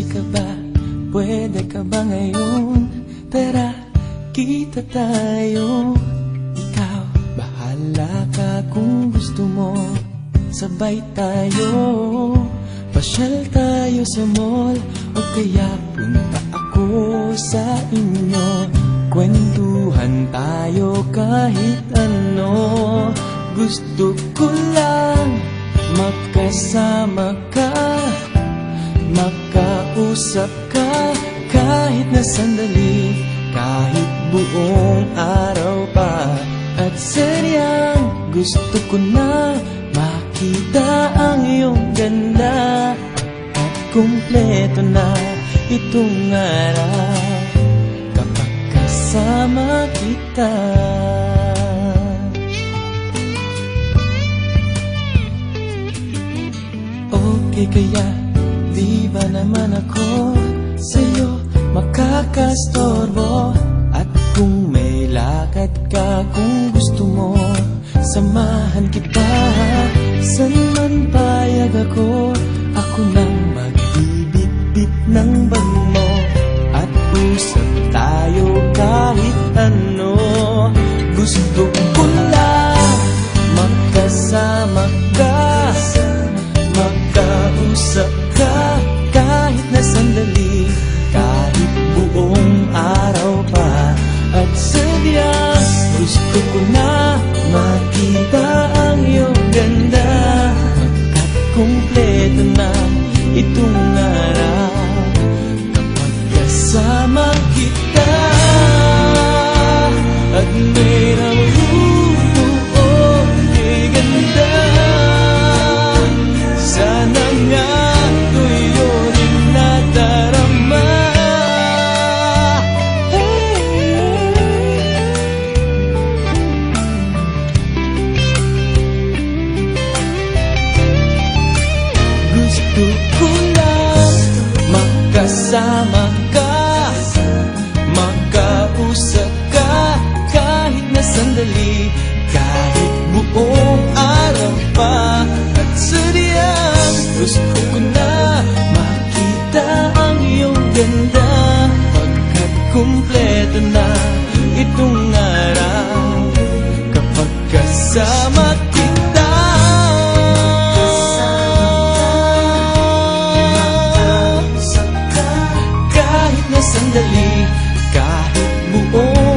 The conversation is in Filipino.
busy ka ba? Pwede ka ba ngayon? Tara, kita tayo. Ikaw, bahala ka kung gusto mo. Sabay tayo, pasyal tayo sa mall. O kaya punta ako sa inyo. Kwentuhan tayo kahit ano. Gusto ko lang makasama ka, makausap ka kahit na sandali, kahit buong araw pa. At sadyang gusto ko na makita ang iyong ganda, at kumpleto na itong araw kapag kasama kita. Okay kaya, di ba naman ako sa'yo makakastorbo? At kung may lakad ka, kung gusto mo, samahan kita. San man payag ako, ako nang magbibit-bit ng bag mo. At usap tayo kahit ano. Gusto ko lang magkasama ka, makausap ka kahit na sandali, kahit buong araw pa. At sadyang gusto ko na makita ang iyong ganda, at kumpleto na itong araw kapag kasama kita. At may nabubuo kay ganda, sana nga ko'y iyong nadarama. Gusto ko lang makasama ka, makausap ka kahit na sandali, kahit buong araw pa. At sadyang gusto ko na makita ang iyong ganda, pagkat kumpleto na itong araw kapag kasama kita. Kahit na sandali, kahit buong